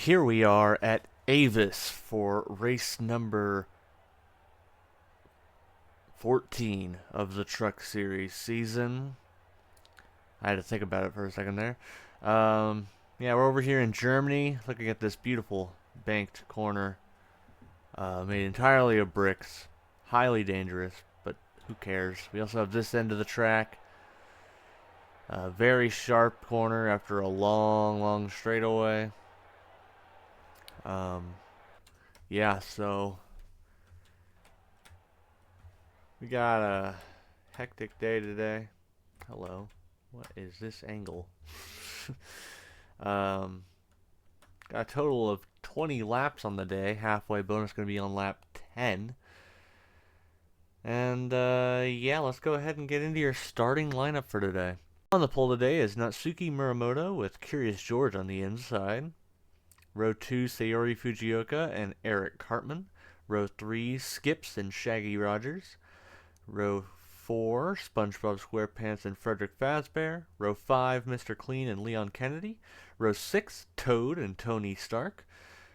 Here we are at AVUS for race number 14 of the Truck Series season. I had to think about it for a second there. Yeah, we're over here in Germany looking at this beautiful banked corner made entirely of bricks. Highly dangerous, but who cares? We also have this end of the track. A very sharp corner after a long straightaway. Yeah, so we got a hectic day today. Hello. What is this angle? Got a total of 20 laps on the day. Halfway bonus going to be on lap 10. And yeah, let's go ahead and get into your starting lineup for today. On the pole today is Natsuki Muramoto with Curious George on the inside. Row 2, Sayori Fujioka and Eric Cartman. Row 3, Skips and Shaggy Rogers. Row 4, SpongeBob SquarePants and Frederick Fazbear. Row 5, Mr. Clean and Leon Kennedy. Row 6, Toad and Tony Stark.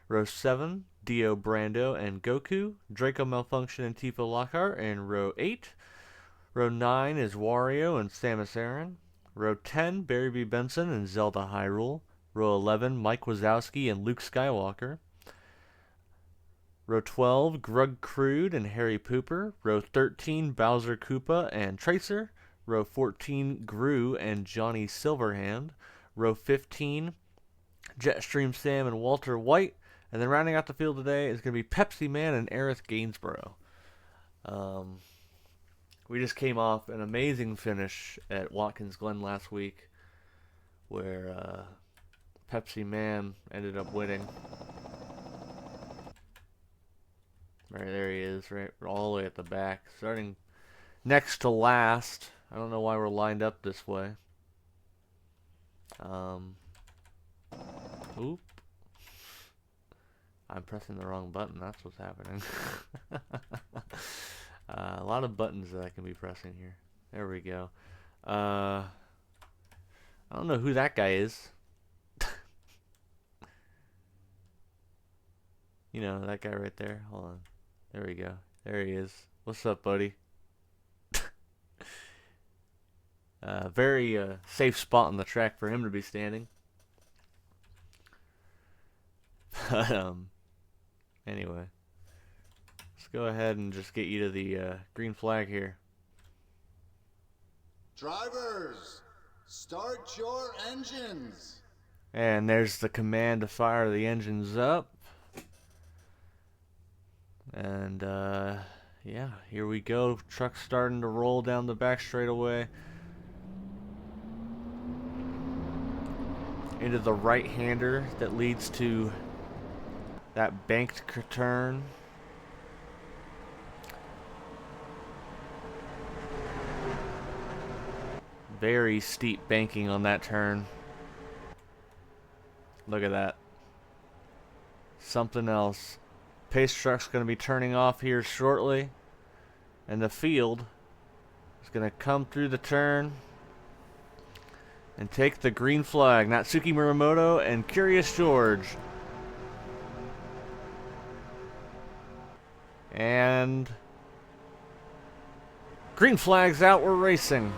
Row 7, Dio Brando and Goku. Draco Malfunction and Tifa Lockhart. And row 8. Row 9 is Wario and Samus Aran. Row 10, Barry B. Benson and Zelda Hyrule. Row 11, Mike Wazowski and Luke Skywalker. Row 12, Grug Crude and Harry Pooper. Row 13, Bowser Koopa and Tracer. Row 14, Gru and Johnny Silverhand. Row 15, Jetstream Sam and Walter White. And then rounding out the field today is going to be Pepsi Man and Aerith Gainsborough. We just came off an amazing finish at Watkins Glen last week where Pepsi Man ended up winning. Right there he is, right all the way at the back, starting next to last. I don't know why we're lined up this way. Oop. I'm pressing the wrong button, that's what's happening. A lot of buttons that I can be pressing here. There we go. I don't know who that guy is. You know, that guy right there. Hold on. There we go. There he is. What's up, buddy? Very safe spot on the track for him to be standing. But, anyway. Let's go ahead and just get you to the green flag here. Drivers, start your engines. And there's the command to fire the engines up. And, yeah, here we go. Truck's starting to roll down the back straightaway. Into the right-hander that leads to that banked turn. Very steep banking on that turn. Look at that. Something else. Pace truck's going to be turning off here shortly. And the field is going to come through the turn and take the green flag. Natsuki Muramoto and Curious George. And green flag's out, we're racing.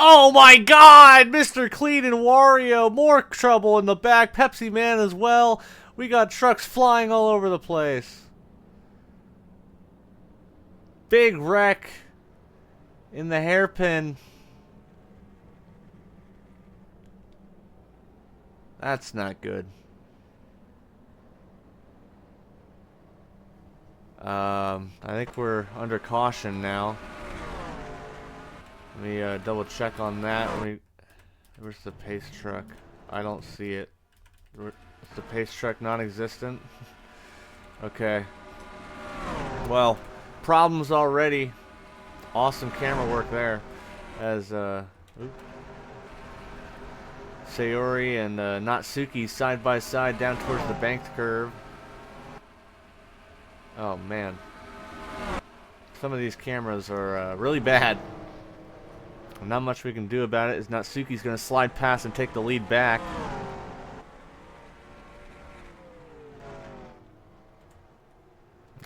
Oh my god! Mr. Clean and Wario. More trouble in the back. Pepsi Man as well. We got trucks flying all over the place. Big wreck in the hairpin. That's not good. I think we're under caution now. Let me double check on that. Where's the pace truck? I don't see it. Is the pace truck non-existent? Okay. Well, problems already. Awesome camera work there. As Sayori and Natsuki side by side down towards the banked curve. Oh man. Some of these cameras are really bad. Not much we can do about it, as Natsuki's going to slide past and take the lead back.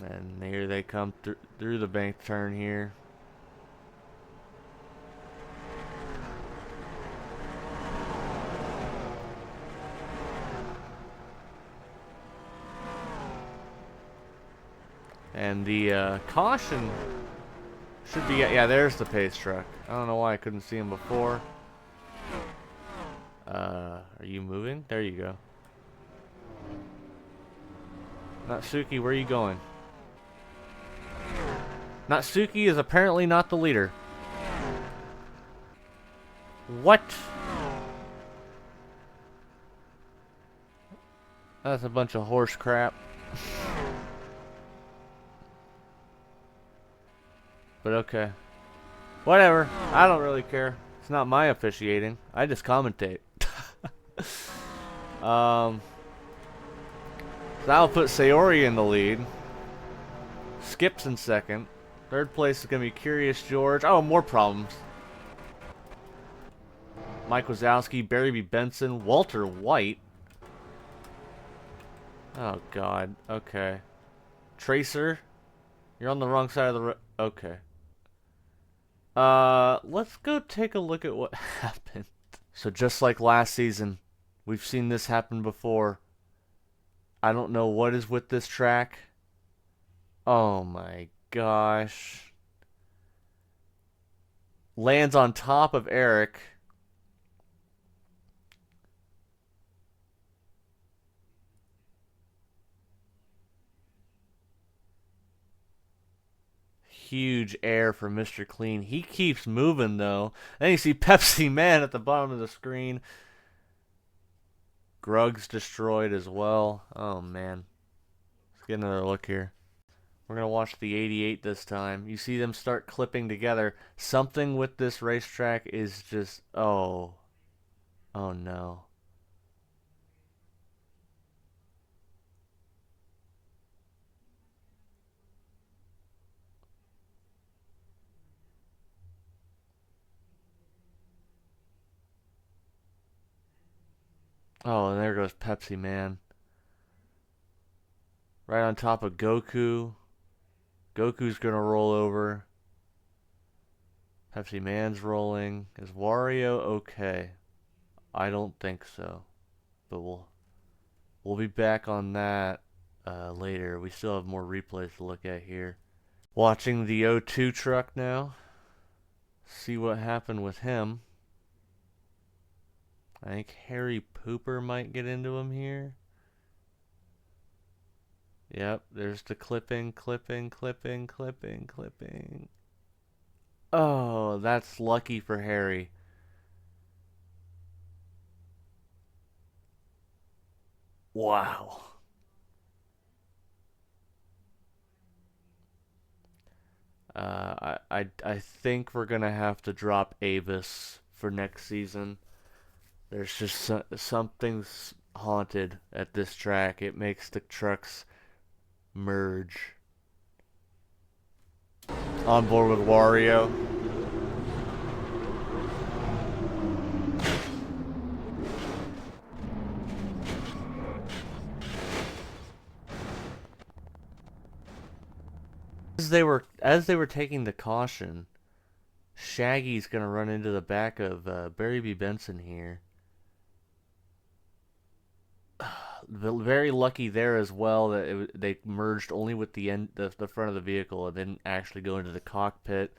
And here they come through the bank turn here. And the caution should be, yeah, there's the pace truck. I don't know why I couldn't see him before. Are you moving? There you go. Natsuki, where are you going? Natsuki is apparently not the leader. What? That's a bunch of horse crap. But okay. Whatever. I don't really care. It's not my officiating. I just commentate. So that'll put Sayori in the lead. Skip's in second. Third place is going to be Curious George. Oh, more problems. Mike Wazowski, Barry B. Benson, Walter White. Oh, God. Okay. Tracer, you're on the wrong side of the road. Okay. Let's go take a look at what happened. So just like last season, we've seen this happen before. I don't know what is with this track. Oh my gosh. Lands on top of Eric. Huge air for Mr. Clean. He keeps moving though. Then you see Pepsi Man at the bottom of the screen. Grug's destroyed as well. Oh man. Let's get another look here. We're going to watch the 88 this time. You see them start clipping together. Something with this racetrack is just, oh. Oh no. Oh, and there goes Pepsi Man. Right on top of Goku. Goku's gonna roll over. Pepsi Man's rolling. Is Wario okay? I don't think so. But we'll be back on that later. We still have more replays to look at here. Watching the O2 truck now. See what happened with him. I think Harry Pooper might get into him here. Yep, there's the clipping. Oh, that's lucky for Harry. Wow. I think we're gonna have to drop AVUS for next season. There's just something's haunted at this track. It makes the trucks merge. On board with Wario. As they were taking the caution, Shaggy's gonna run into the back of Barry B. Benson here. Very lucky there as well that they merged only with the front of the vehicle and didn't actually go into the cockpit.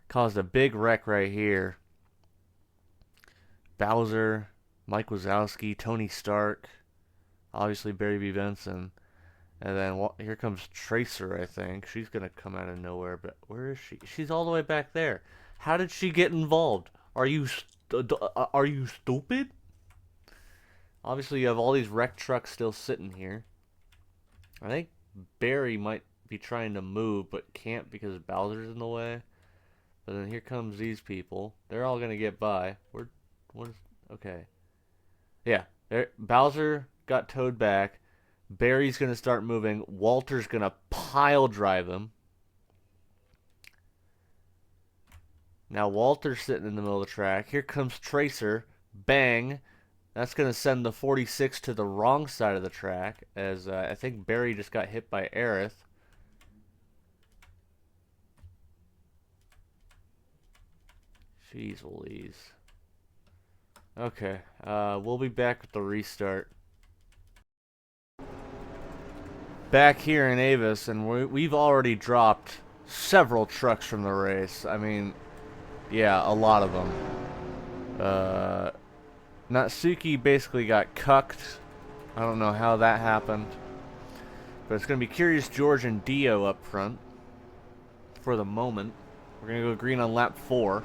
Caused a big wreck right here. Bowser, Mike Wazowski, Tony Stark, obviously Barry B. Benson. And then here comes Tracer, I think. She's going to come out of nowhere, but where is she? She's all the way back there. How did she get involved? Are you stupid? Obviously, you have all these wrecked trucks still sitting here. I think Barry might be trying to move, but can't because Bowser's in the way. But then here comes these people. They're all going to get by. Okay. Yeah, Bowser got towed back. Barry's going to start moving. Walter's going to pile drive him. Now Walter's sitting in the middle of the track. Here comes Tracer. Bang. That's going to send the 46 to the wrong side of the track, as I think Barry just got hit by Aerith. Jeez Louise. Okay, we'll be back with the restart. Back here in AVUS, and we've already dropped several trucks from the race. I mean, yeah, a lot of them. Natsuki basically got cucked. I don't know how that happened. But it's going to be Curious George and Dio up front for the moment. We're going to go green on lap 4.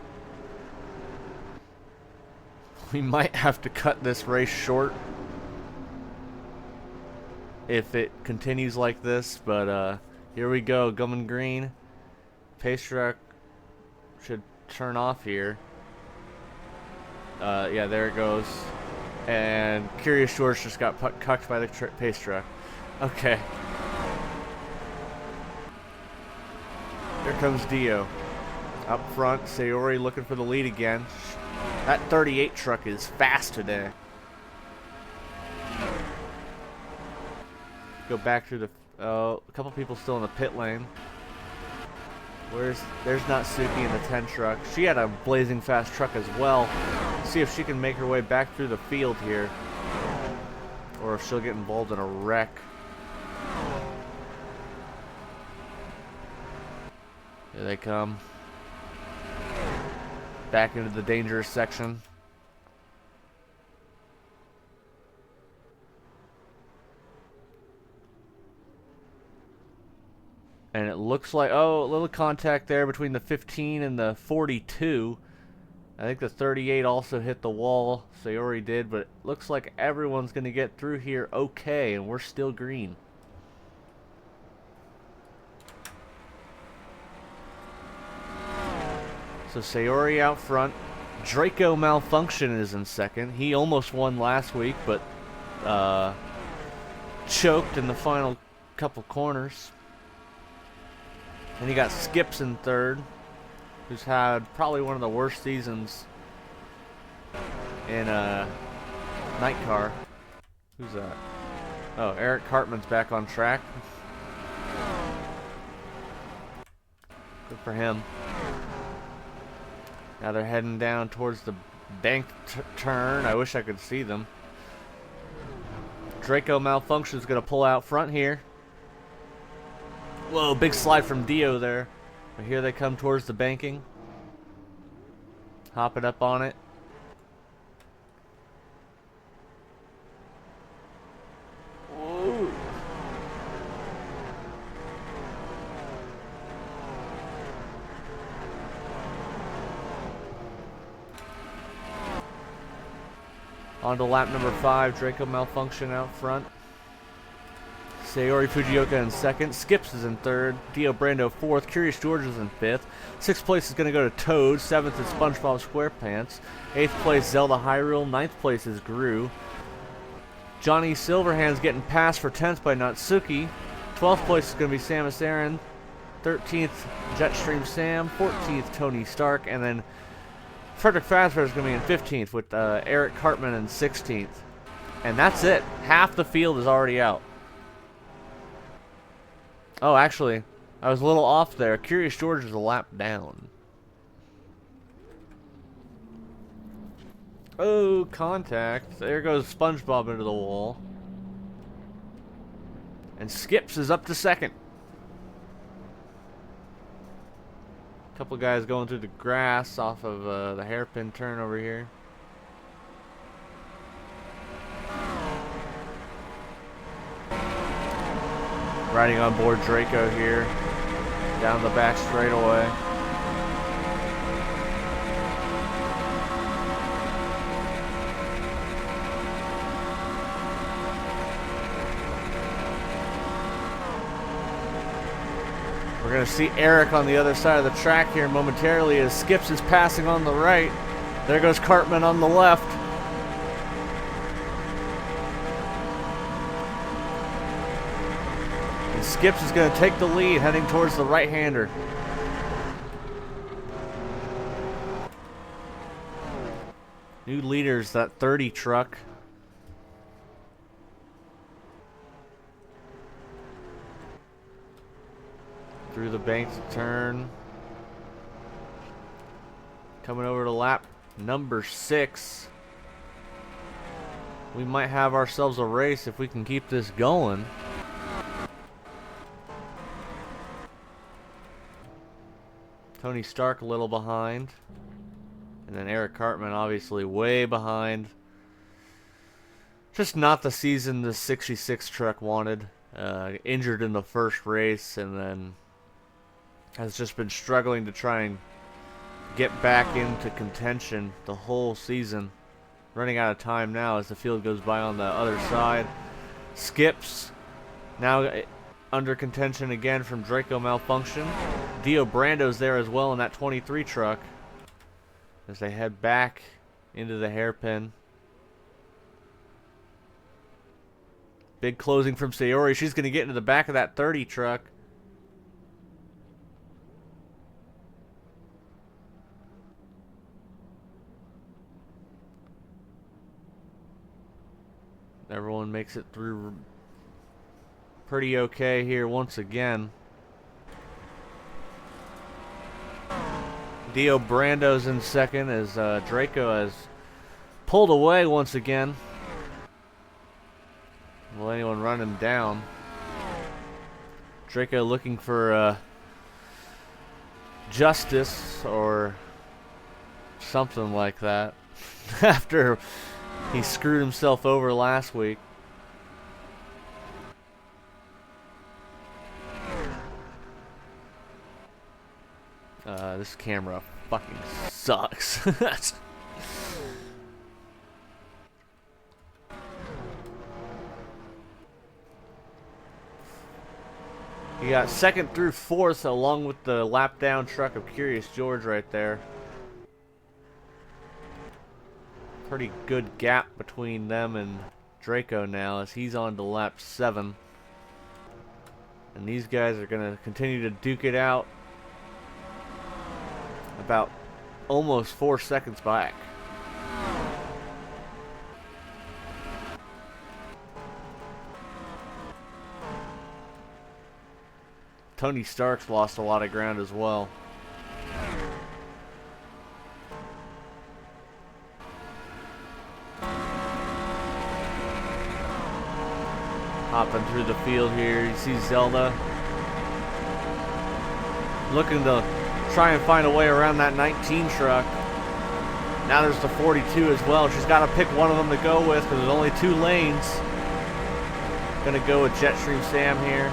We might have to cut this race short if it continues like this, but here we go, going green. Pace truck should turn off here. Yeah, there it goes. And Curious George just got cucked by the pace truck. Okay. Here comes Dio. Up front, Sayori looking for the lead again. That 38 truck is fast today. Go back through the... a couple people still in the pit lane. There's Natsuki in the 10 truck. She had a blazing fast truck as well. See if she can make her way back through the field here, or if she'll get involved in a wreck. Here they come. Back into the dangerous section. And it looks like, oh, a little contact there between the 15 and the 42. I think the 38 also hit the wall. Sayori did, but it looks like everyone's going to get through here okay, and we're still green. So Sayori out front. Draco Malfunction is in second. He almost won last week, but choked in the final couple corners. And you got Skips in third, who's had probably one of the worst seasons in NITECAR. Who's that? Oh, Eric Cartman's back on track. Good for him. Now they're heading down towards the bank turn. I wish I could see them. Draco Malfunction's going to pull out front here. Whoa, big slide from Dio there. But here they come towards the banking. Hopping up on it. Whoa. On to lap number 5, Draco Malfunction out front. Sayori Fujioka in second. Skips is in third. Dio Brando fourth. Curious George is in fifth. Sixth place is going to go to Toad. Seventh is SpongeBob SquarePants. Eighth place, Zelda Hyrule. Ninth place is Gru. Johnny Silverhand's getting passed for 10th by Natsuki. 12th place is going to be Samus Aran. 13th, Jetstream Sam. 14th, Tony Stark. And then Frederick Fazbear is going to be in 15th with Eric Cartman in 16th. And that's it. Half the field is already out. Oh, actually, I was a little off there. Curious George is a lap down. Oh, contact. There goes SpongeBob into the wall. And Skips is up to second. Couple guys going through the grass off of the hairpin turn over here. Riding on board Draco here, down the back straightaway. We're going to see Eric on the other side of the track here momentarily as Skips is passing on the right. There goes Cartman on the left. And Skips is going to take the lead heading towards the right-hander. New leaders, that 30 truck. Through the bank to turn. Coming over to lap number 6. We might have ourselves a race if we can keep this going. Tony Stark a little behind. And then Eric Cartman obviously way behind. Just not the season the 66 truck wanted. Injured in the first race and then has just been struggling to try and get back into contention the whole season. Running out of time now as the field goes by on the other side. Skips now under contention again from Draco malfunction. Dio Brando's there as well in that 23 truck as they head back into the hairpin. Big closing from Sayori. She's going to get into the back of that 30 truck. Everyone makes it through pretty okay here once again. Dio Brando's in second as Draco has pulled away once again. Will anyone run him down? Draco looking for justice or something like that after he screwed himself over last week. This camera fucking sucks. You got second through fourth along with the lap down truck of Curious George right there. Pretty good gap between them and Draco now as he's on to lap 7. And these guys are going to continue to duke it out about almost 4 seconds back. Tony Stark's lost a lot of ground as well. Hopping through the field here, you see Zelda looking to try and find a way around that 19 truck. Now there's the 42 as well. She's got to pick one of them to go with because there's only 2 lanes. Gonna go with Jetstream Sam here.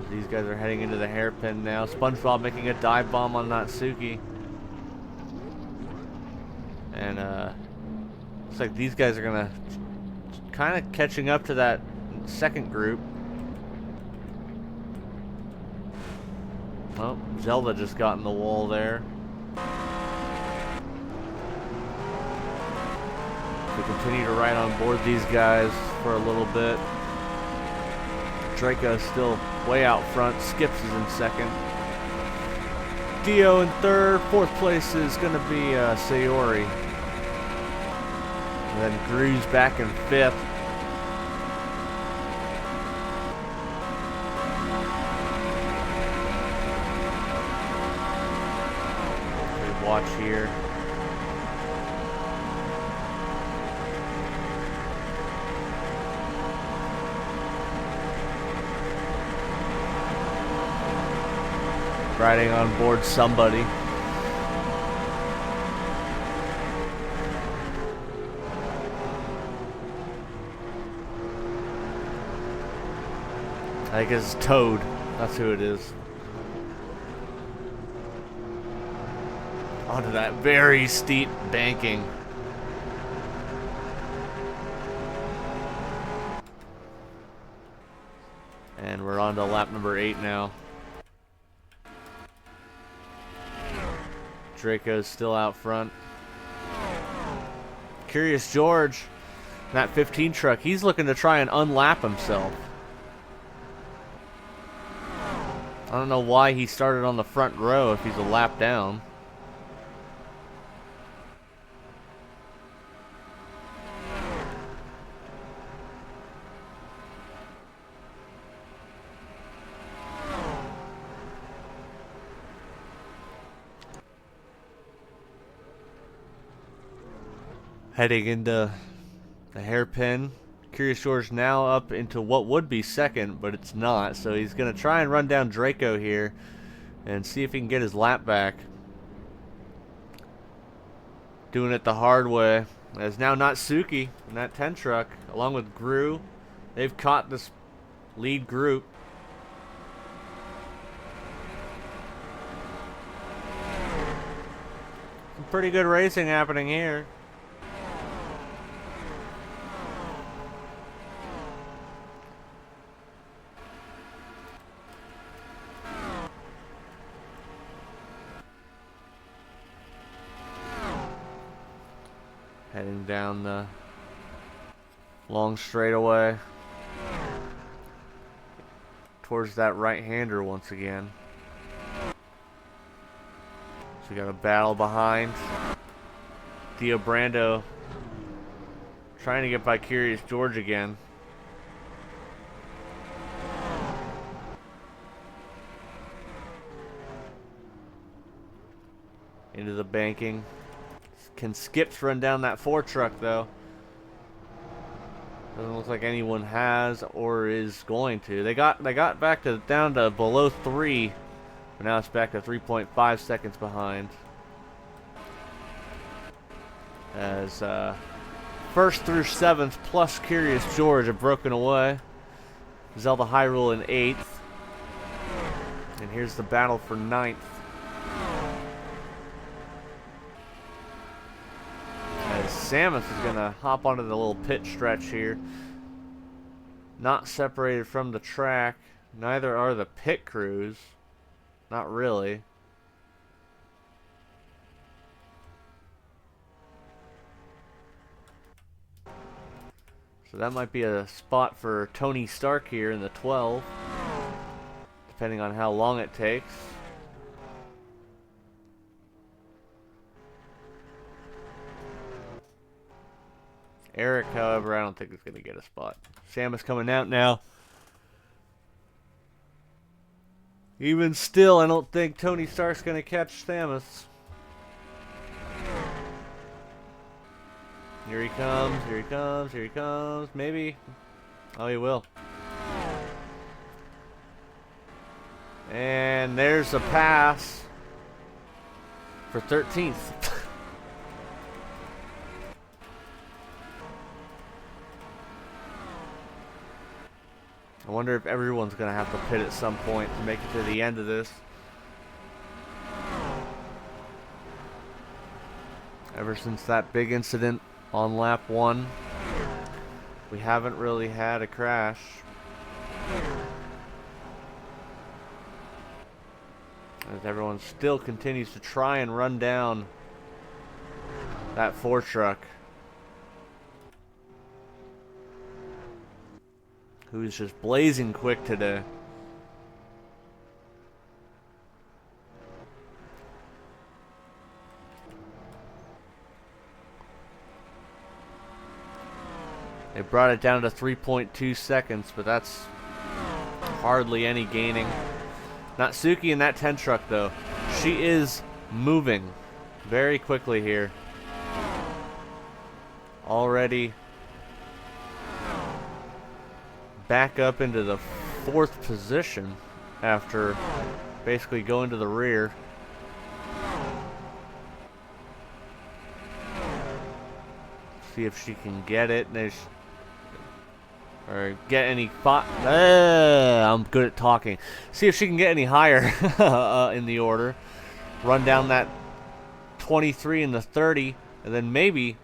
These guys are heading into the hairpin now. SpongeBob making a dive bomb on Natsuki. And looks like these guys are gonna kind of catching up to that second group. Oh, Zelda just got in the wall there. We continue to ride on board these guys for a little bit. Draco still way out front. Skips is in second. Dio in third. Fourth place is going to be Sayori. And then Gru's back in fifth. Good watch here. Riding on board somebody. I guess it's Toad. That's who it is. Onto that very steep banking. And we're on to lap number 8 now. Draco's still out front. Curious George, that 15 truck, he's looking to try and unlap himself. I don't know why he started on the front row if he's a lap down. Heading into the hairpin. Curious George now up into what would be second, but it's not. So he's going to try and run down Draco here and see if he can get his lap back. Doing it the hard way. As now Natsuki in that 10 truck, along with Gru. They've caught this lead group. Some pretty good racing happening here. Heading down the long straightaway towards that right-hander once again. So we got a battle behind. Dio Brando trying to get by Curious George again. Into the banking. Can Skips run down that 4 truck though? Doesn't look like anyone has or is going to. They got back to down to below 3, but now it's back to 3.5 seconds behind. As 1st through 7th plus Curious George have broken away. Zelda Hyrule in 8th. And here's the battle for 9th. Samus is going to hop onto the little pit stretch here. Not separated from the track. Neither are the pit crews. Not really. So that might be a spot for Tony Stark here in the 12. Depending on how long it takes. Eric, however, I don't think is going to get a spot. Samus coming out now. Even still, I don't think Tony Stark's going to catch Samus. Here he comes, here he comes, here he comes. Maybe. Oh, he will. And there's a pass for 13th. I wonder if everyone's going to have to pit at some point to make it to the end of this. Ever since that big incident on lap 1, we haven't really had a crash. As everyone still continues to try and run down that 4 truck. Who's just blazing quick today. They brought it down to 3.2 seconds, but that's hardly any gaining. Natsuki in that 10 truck, though. She is moving very quickly here. Already back up into the 4th position after basically going to the rear. See if she can get it. or get any I'm good at talking. See if she can get any higher in the order. Run down that 23 and the 30, and then maybe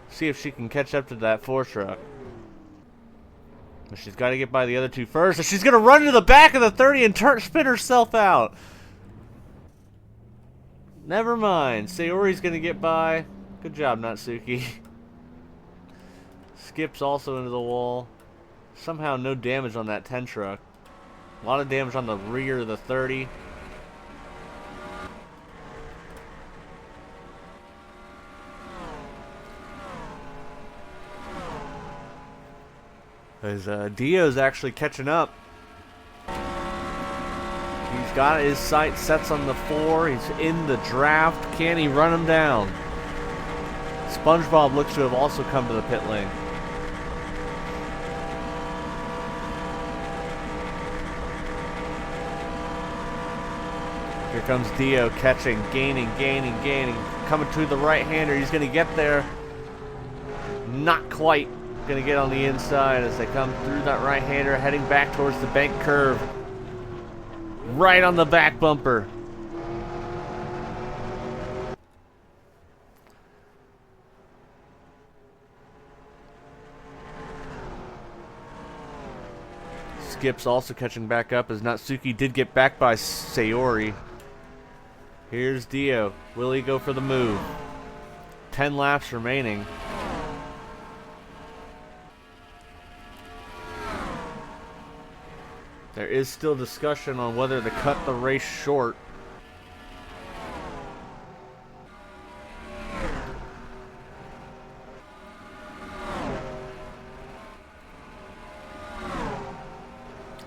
see if she can catch up to that 4 truck. But she's got to get by the other two first, and she's going to run to the back of the 30 and spin herself out. Never mind. Sayori's going to get by. Good job, Natsuki. Skips also into the wall. Somehow no damage on that 10 truck. A lot of damage on the rear of the 30. As Dio's actually catching up. He's got his sight sets on the 4. He's in the draft. Can he run him down? SpongeBob looks to have also come to the pit lane. Here comes Dio catching, gaining. Coming to the right-hander. He's going to get there. Not quite. Going to get on the inside as they come through that right-hander, heading back towards the bank curve. Right on the back bumper. Skips also catching back up as Natsuki did get back by Sayori. Here's Dio. Will he go for the move? 10 laps remaining. There is still discussion on whether to cut the race short.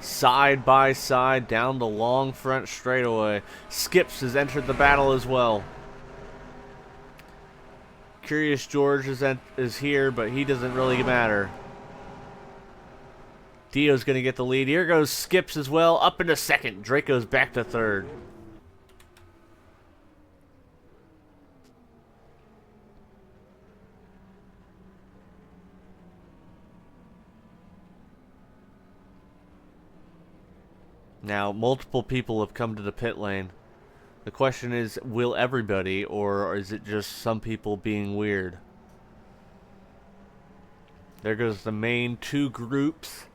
Side by side down the long front straightaway. Skips has entered the battle as well. Curious George is here, but he doesn't really matter. Dio's going to get the lead. Here goes Skips as well, up into second. Draco's back to third. Now, multiple people have come to the pit lane. The question is, will everybody, or is it just some people being weird? There goes the main 2 groups.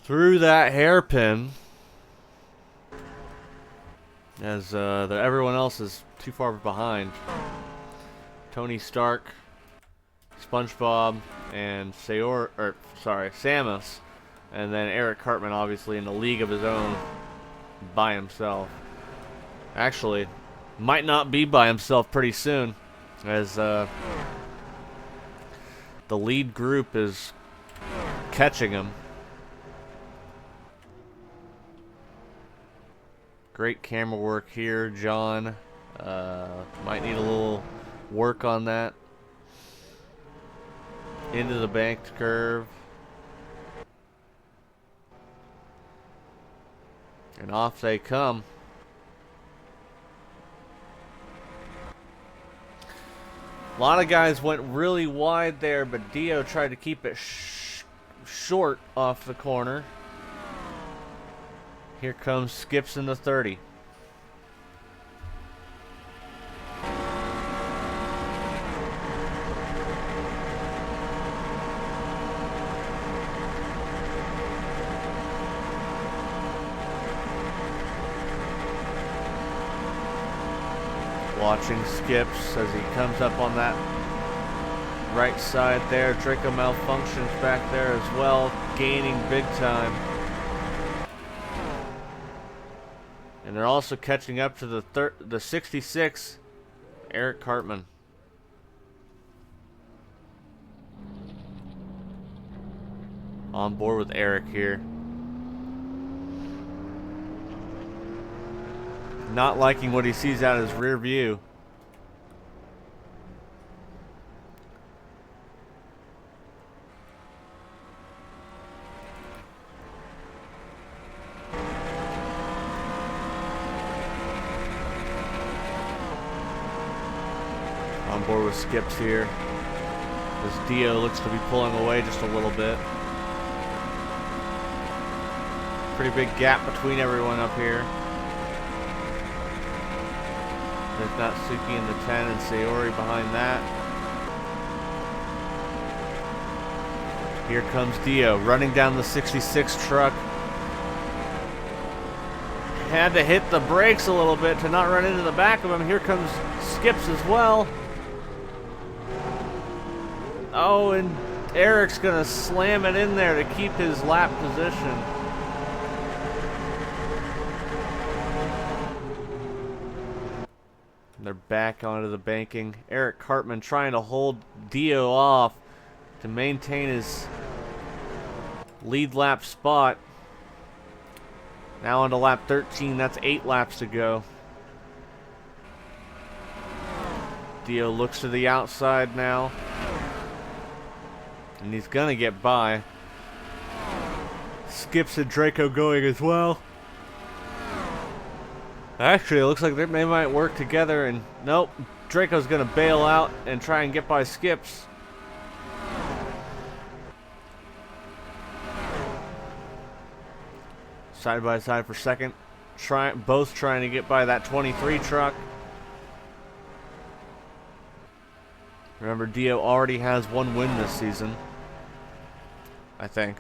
Through that hairpin, as everyone else is too far behind. Tony Stark, SpongeBob, and Samus, and then Eric Cartman obviously in a league of his own by himself. Actually, might not be by himself pretty soon, as the lead group is catching him. Great camera work here, John. Might need a little work on that. Into the banked curve. And off they come. A lot of guys went really wide there, but Dio tried to keep it short off the corner. Here comes Skips in the 30. Watching Skips as he comes up on that right side there. Draco malfunctions back there as well, gaining big time. And they're also catching up to the 66, Eric Cartman. On board with Eric here. Not liking what he sees out of his rear view. On board with Skips here. This Dio looks to be pulling away just a little bit. Pretty big gap between everyone up here. There's Natsuki in the 10 and Sayori behind that. Here comes Dio running down the 66 truck. Had to hit the brakes a little bit to not run into the back of him. Here comes Skips as well. Oh, and Eric's gonna slam it in there to keep his lap position. They're back onto the banking. Eric Cartman trying to hold Dio off to maintain his lead lap spot. Now onto lap 13. That's 8 laps to go. Dio looks to the outside now. And he's gonna get by. Skips and Draco going as well. Actually, it looks like they might work together, and nope. Draco's gonna bail out and try and get by Skips. Side by side for second. Both trying to get by that 23 truck. Remember, Dio already has 1 win this season, I think.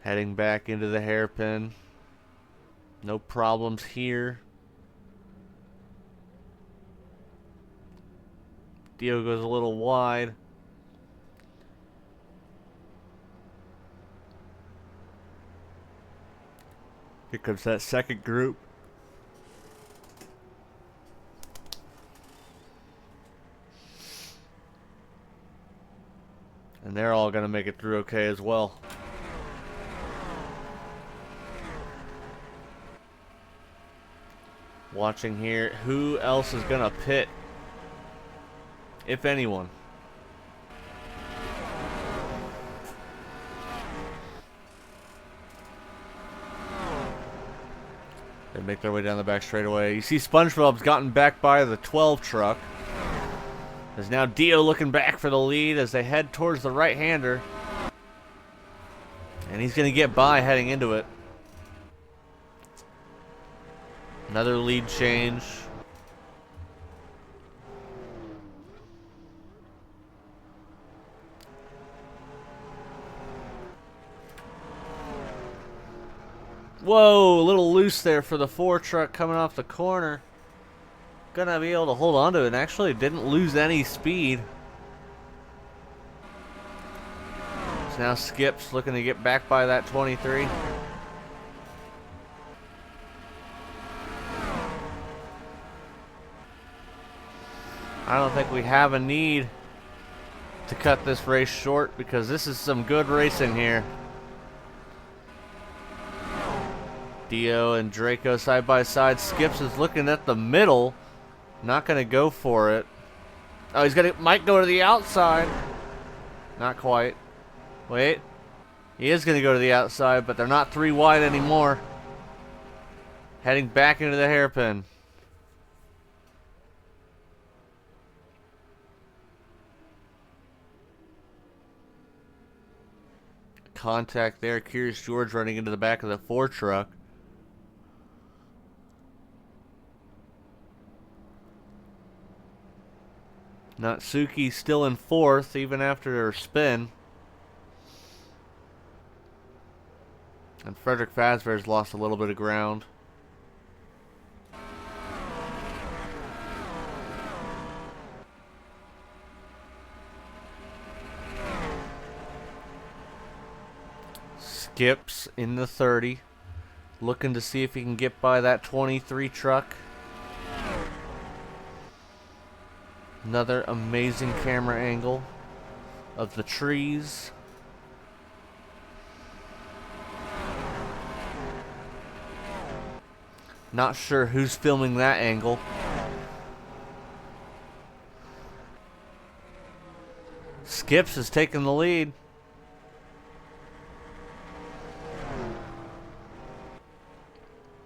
Heading back into the hairpin. No problems here. Dio goes a little wide. Here comes that second group. And they're all going to make it through okay as well. Watching here, who else is going to pit? If anyone. They make their way down the back straightaway. You see SpongeBob's gotten back by the 12 truck. There's now Dio looking back for the lead as they head towards the right-hander. And he's going to get by heading into it. Another lead change. Whoa, a little loose there for the 4 truck coming off the corner. Gonna be able to hold on to it, and actually didn't lose any speed. So now Skips looking to get back by that 23. I don't think we have a need to cut this race short because this is some good racing here. Dio and Draco side by side. Skips is looking at the middle. Not going to go for it. Oh, might go to the outside. Not quite. Wait. He is going to go to the outside, but they're not 3 wide anymore. Heading back into the hairpin. Contact there. Curious George running into the back of the 4 truck. Natsuki still in 4th even after her spin. And Frederick Fazbear's lost a little bit of ground. Skips in the 30. Looking to see if he can get by that 23 truck. Another amazing camera angle of the trees. Not sure who's filming that angle. Skips is taking the lead.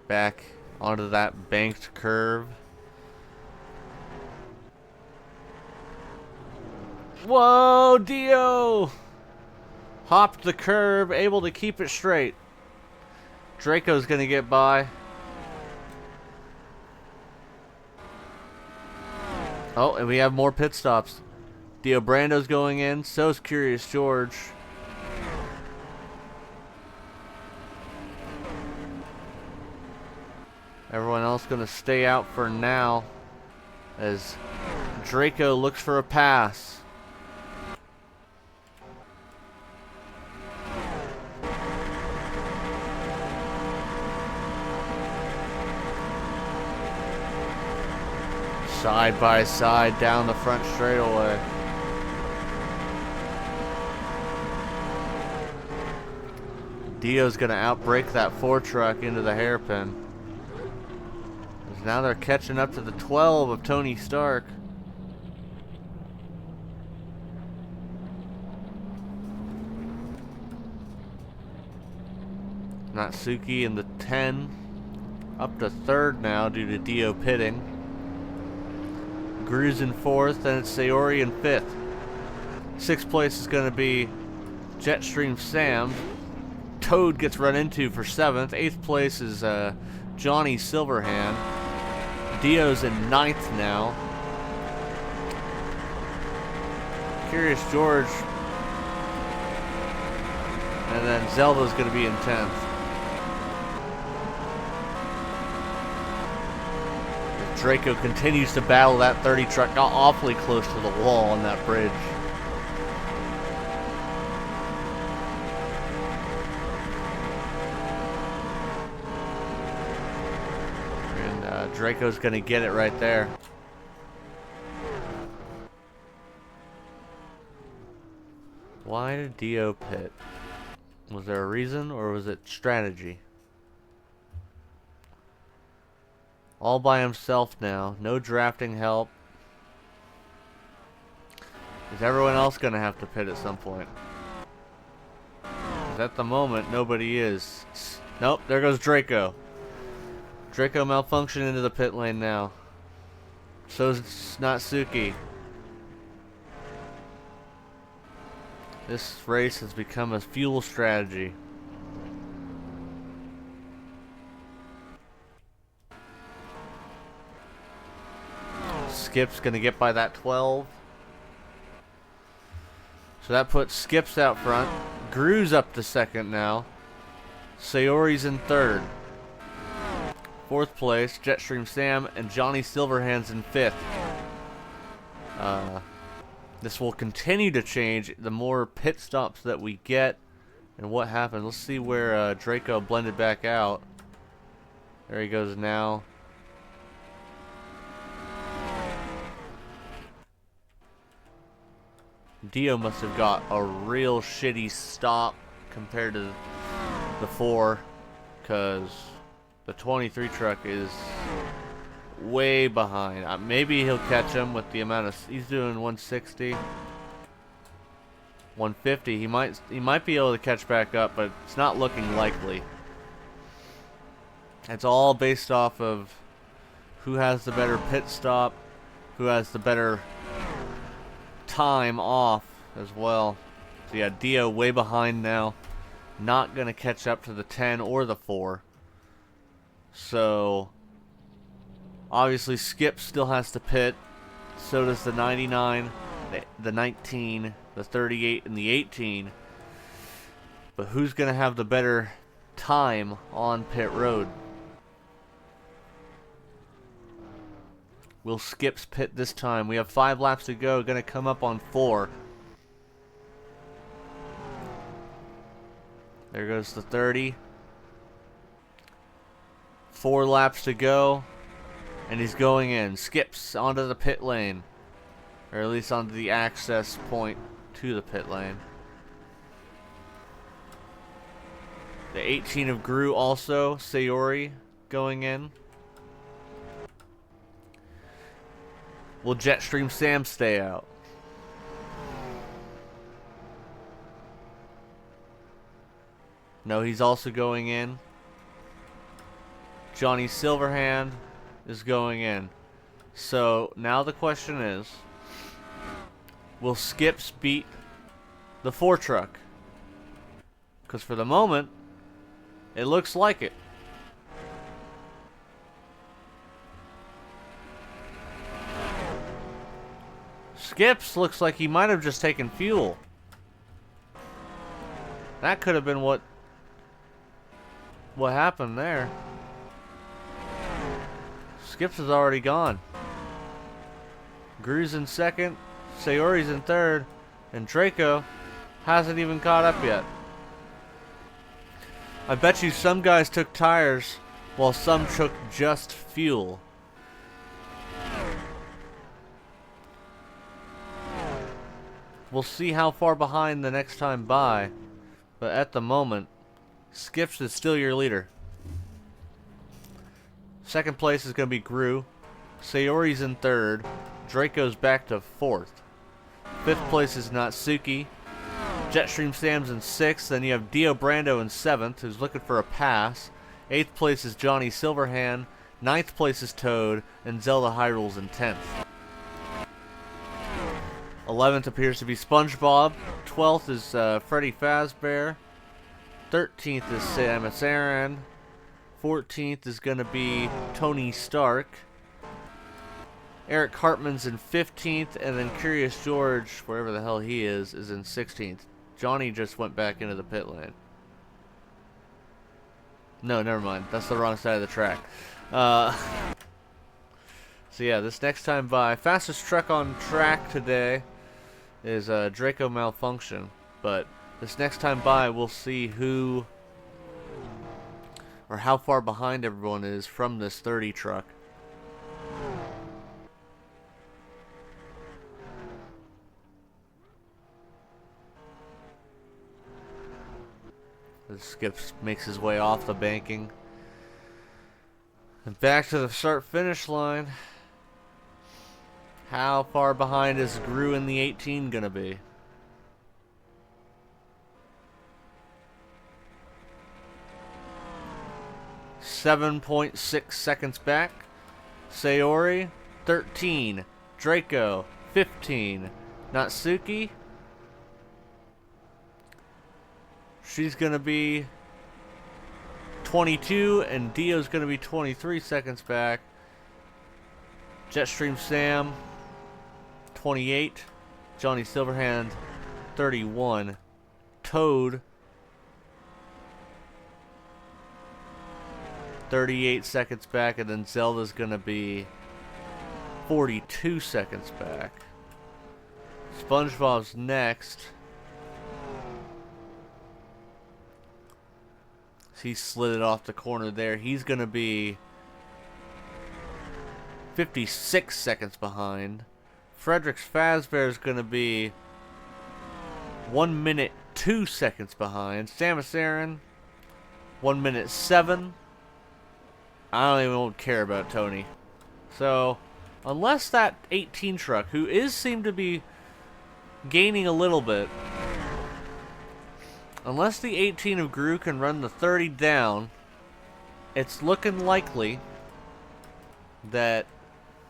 Back onto that banked curve. Whoa, Dio! Hopped the curb, able to keep it straight. Draco's gonna get by. Oh, and we have more pit stops. Dio Brando's going in, so's Curious George. Everyone else gonna stay out for now as Draco looks for a pass. Side by side down the front straightaway. Dio's gonna outbrake that 4 truck into the hairpin. Now they're catching up to the 12 of Tony Stark. Natsuki in the 10. Up to 3rd now due to Dio pitting. Gru's in 4th, then it's Sayori in 5th. 6th place is going to be Jetstream Sam. Toad gets run into for 7th. 8th place is Johnny Silverhand. Dio's in 9th now. Curious George. And then Zelda's going to be in 10th. Draco continues to battle that 30 truck. Got awfully close to the wall on that bridge. And Draco's going to get it right there. Why did Dio pit? Was there a reason or was it strategy? All by himself now. No drafting help. Is everyone else going to have to pit at some point? 'Cause at the moment, nobody is. Nope, there goes Draco. Draco malfunction into the pit lane now. So's Natsuki. This race has become a fuel strategy. Skip's gonna get by that 12. So that puts Skip's out front. Gru's up to 2nd now. Sayori's in 3rd. 4th place, Jetstream Sam and Johnny Silverhand's in 5th. This will continue to change the more pit stops that we get and what happens. Let's see where Draco blended back out. There he goes now. Dio must have got a real shitty stop compared to the 4, because the 23 truck is way behind. Maybe he'll catch him with the amount of... He's doing 160. 150. He might be able to catch back up, but it's not looking likely. It's all based off of who has the better pit stop, who has the better time off as well. So yeah, Dio way behind now. Not going to catch up to the 10 or the 4. So obviously Skip still has to pit. So does the 99, the 19, the 38, and the 18. But who's going to have the better time on pit road? Will Skip's pit this time? We have 5 laps to go. Going to come up on 4. There goes the 30. 4 laps to go. And he's going in. Skips onto the pit lane. Or at least onto the access point to the pit lane. The 18 of Gru also. Sayori going in. Will Jetstream Sam stay out? No, he's also going in. Johnny Silverhand is going in. So now the question is, Will Skips beat the 4 truck? Because for the moment, it looks like it. Skips looks like he might have just taken fuel. That could have been what happened there. Skips is already gone. Gru's in second, Sayori's in third, and Draco hasn't even caught up yet. I bet you some guys took tires while some took just fuel. We'll see how far behind the next time by, but at the moment, Skips is still your leader. Second place is going to be Gru. Sayori's in third. Draco's back to fourth. Fifth place is Natsuki. Jetstream Sam's in sixth. Then you have Dio Brando in seventh, who's looking for a pass. Eighth place is Johnny Silverhand. Ninth place is Toad. And Zelda Hyrule's in 10th. 11th appears to be SpongeBob. 12th is Freddy Fazbear. 13th is Samus Aran. 14th is going to be Tony Stark. Eric Hartman's in 15th, and then Curious George, wherever the hell he is in 16th. Johnny just went back into the pit lane. No, never mind. That's the wrong side of the track. So yeah, this next time by, fastest truck on track today is Draco Malfunction. But this next time by, we'll see who or how far behind everyone is from this 30 truck. Skips makes his way off the banking and back to the start-finish line. How far behind is Gru in the 18 gonna be? .6 seconds back. Sayori 13. Draco 15. Natsuki, she's gonna be 22, and Dio's gonna be 23 seconds back. Jetstream Sam 28. Johnny Silverhand 31. Toad 38 seconds back, and then Zelda's gonna be 42 seconds back. SpongeBob's next. He slid it off the corner there. He's gonna be 56 seconds behind. Frederick's Fazbear is gonna be 1 minute 2 seconds behind. Samus Aran 1 minute 7. I don't even care about Tony. So, unless that 18 truck, who seem to be gaining a little bit, unless the 18 of Gru can run the 30 down, it's looking likely that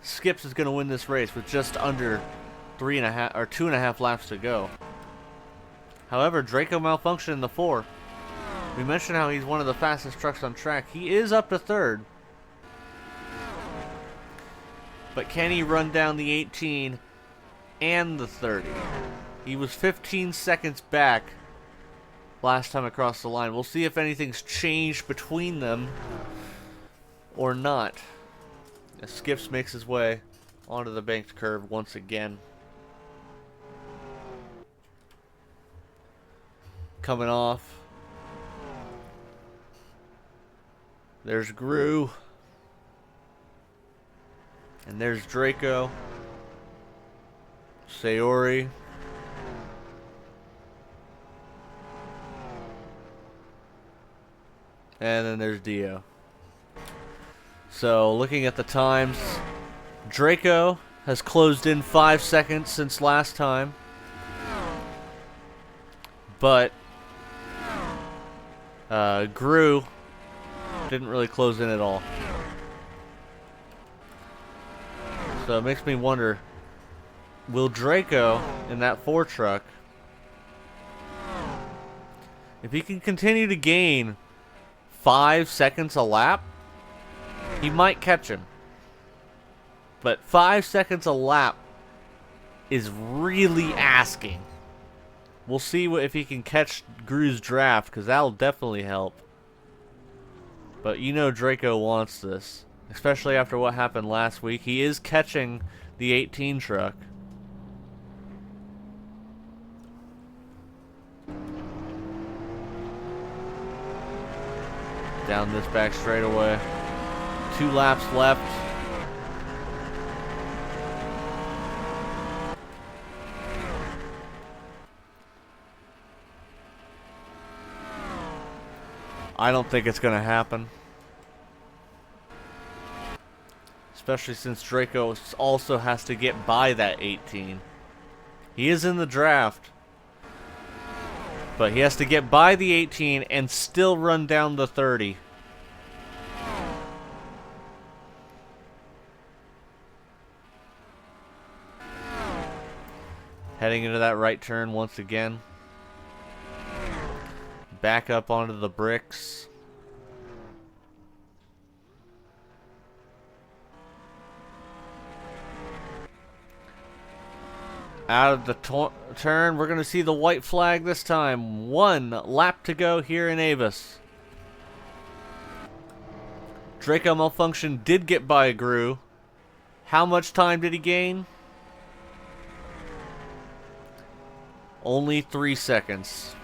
Skips is going to win this race with just under 3.5 or 2.5 laps to go. However, Draco Malfunction in the 4. We mentioned how he's one of the fastest trucks on track. He is up to third. But can he run down the 18 and the 30? He was 15 seconds back last time across the line. We'll see if anything's changed between them or not. As Skips makes his way onto the banked curve once again. Coming off. There's Gru. And there's Draco. Sayori. And then there's Dio. So, looking at the times, Draco has closed in 5 seconds since last time. But Gru didn't really close in at all. So it makes me wonder will Draco in that 4 truck, if he can continue to gain 5 seconds a lap, he might catch him. But 5 seconds a lap is really asking. We'll see if he can catch Gru's draft, because that'll definitely help. But you know Draco wants this, especially after what happened last week. He is catching the 18 truck. Down this back straightaway. 2 laps left. I don't think it's going to happen. Especially since Draco also has to get by that 18. He is in the draft. But he has to get by the 18 and still run down the 30. Heading into that right turn once again. Back up onto the bricks. Out of the turn, we're going to see the white flag this time. 1 lap to go here in AVUS. Draco Malfunction did get by Gru. How much time did he gain? Only 3 seconds.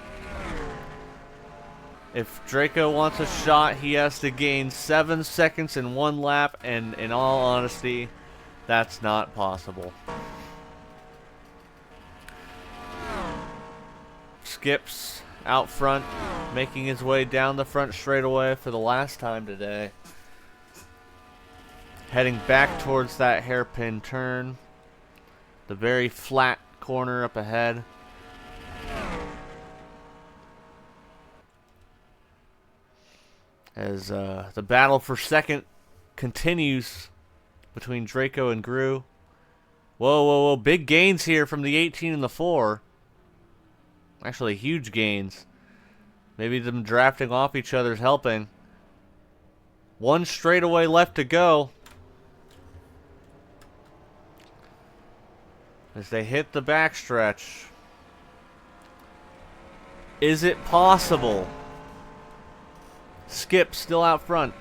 If Draco wants a shot, he has to gain 7 seconds in 1 lap, and in all honesty, that's not possible. Skips out front, making his way down the front straightaway for the last time today. Heading back towards that hairpin turn. The very flat corner up ahead. As the battle for second continues between Draco and Gru. Whoa, whoa, whoa. Big gains here from the 18 and the 4. Actually, huge gains. Maybe them drafting off each other's helping. 1 straightaway left to go. As they hit the backstretch. Is it possible? Skip still out front.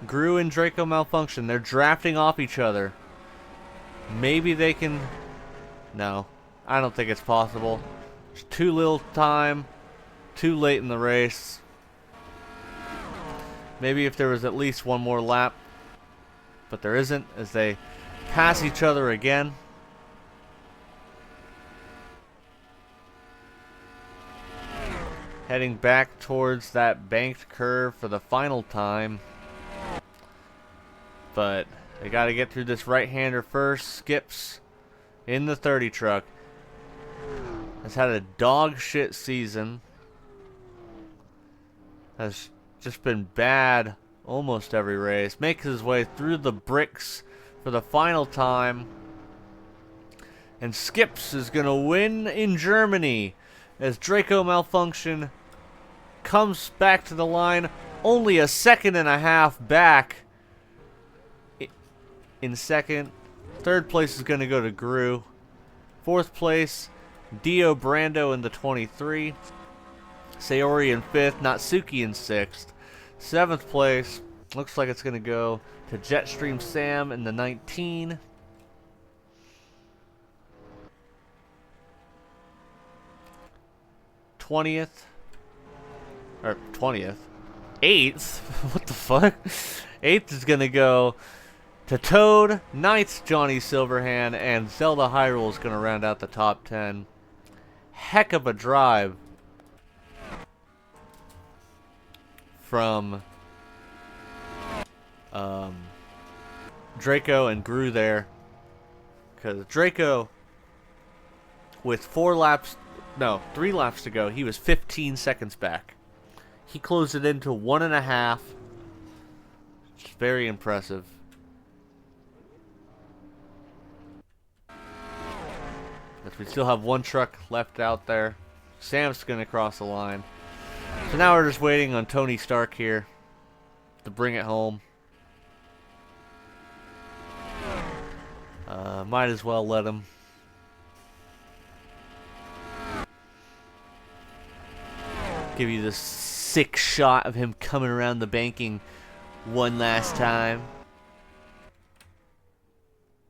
Gru and Draco Malfunction. They're drafting off each other. Maybe they can... No. I don't think it's possible. There's too little time. Too late in the race. Maybe if there was at least 1 more lap. But there isn't, as they pass each other again. Heading back towards that banked curve for the final time. But they got to get through this right-hander first. Skips in the 30 truck. Has had a dog shit season. Has just been bad almost every race. Makes his way through the bricks for the final time. And Skips is going to win in Germany as Draco Malfunction comes back to the line. Only a 2.5 back in second. 3rd place is going to go to Gru. 4th place, Dio Brando in the 23. Sayori in 5th. Natsuki in 6th. 7th place, looks like it's going to go to Jetstream Sam in the 19. '20th. 8th? What the fuck? 8th is going to go to Toad. 9th, Johnny Silverhand. And Zelda Hyrule is going to round out the top 10. Heck of a drive from Draco and Gru there. Because Draco, with 3 laps to go, he was 15 seconds back. He closed it into 1.5. It's very impressive. As we still have one truck left out there. Sam's going to cross the line. So now we're just waiting on Tony Stark here to bring it home. Might as well let him. Give you this sick shot of him coming around the banking one last time.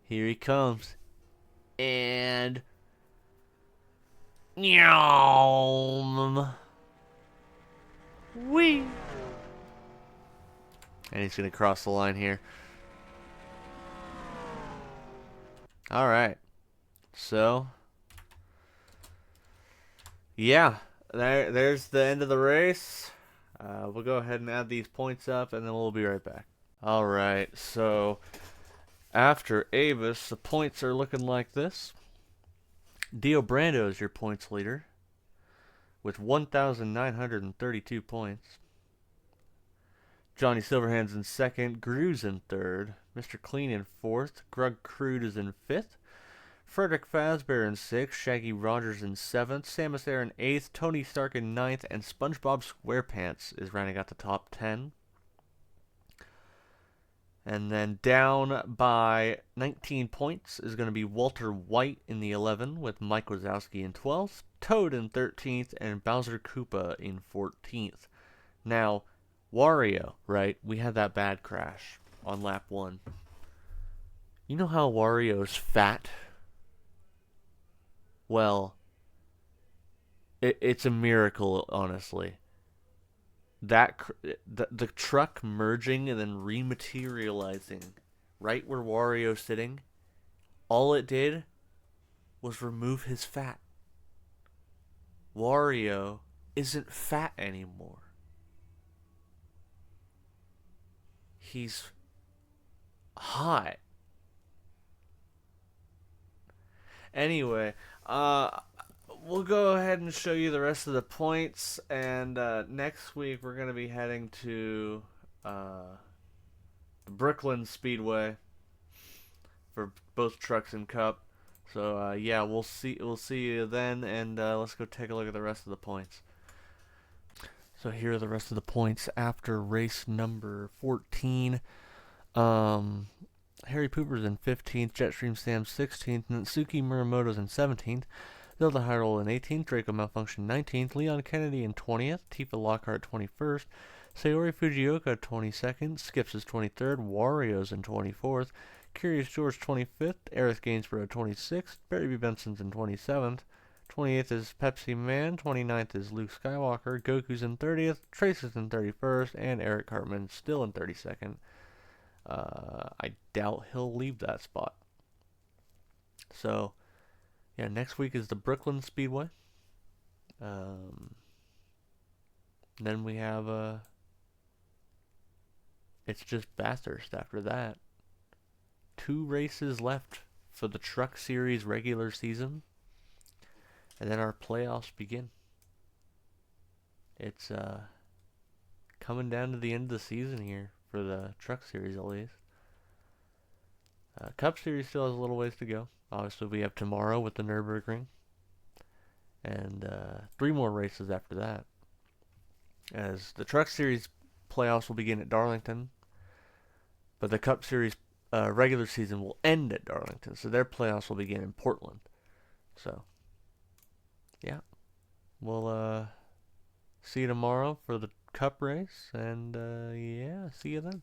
Here he comes. And... Nyom. Wee. And he's going to cross the line here. Alright. So. Yeah. There's the end of the race. We'll go ahead and add these points up, and then we'll be right back. Alright. So, after AVUS, the points are looking like this. Dio Brando is your points leader with 1,932 points. Johnny Silverhand's in second. Gru's in third. Mr. Clean in fourth. Grug Crude is in fifth. Frederick Fazbear in sixth. Shaggy Rogers in seventh. Samus Air in eighth. Tony Stark in ninth. And SpongeBob SquarePants is rounding out the top 10. And then down by 19 points is going to be Walter White in the 11 with Mike Wazowski in 12th, Toad in 13th, and Bowser Koopa in 14th. Now, Wario, right? We had that bad crash on lap 1. You know how Wario's fat? Well, it's a miracle, honestly. The truck merging and then rematerializing right where Wario's sitting, all it did was remove his fat. Wario isn't fat anymore. He's hot. Anyway, we'll go ahead and show you the rest of the points, and next week we're going to be heading to Brooklyn Speedway for both trucks and Cup. So yeah, we'll see you then, and let's go take a look at the rest of the points. So here are the rest of the points after race number 14. Harry Pooper's in 15th, Jetstream Sam 16th, Natsuki Muramoto's in 17th, Zelda Hyrule in 18th, Draco Malfunction 19th, Leon Kennedy in 20th, Tifa Lockhart 21st, Sayori Fujioka 22nd, Skips is 23rd, Wario's in 24th, Curious George 25th, Aerith Gainsborough 26th, Barry B. Benson's in 27th, 28th is Pepsi Man, 29th is Luke Skywalker, Goku's in 30th, Trace is in 31st, and Eric Cartman's still in 32nd. I doubt he'll leave that spot. So, yeah, next week is the Brooklyn Speedway. Then we have, it's just Bathurst after that. 2 races left for the Truck Series regular season. And then our playoffs begin. It's, coming down to the end of the season here. For the Truck Series, at least. Cup Series still has a little ways to go. Obviously, we have tomorrow with the Nürburgring. And 3 more races after that. As the Truck Series playoffs will begin at Darlington. But the Cup Series regular season will end at Darlington. So their playoffs will begin in Portland. So, yeah. We'll see you tomorrow for the Cup race. And, yeah, see you then.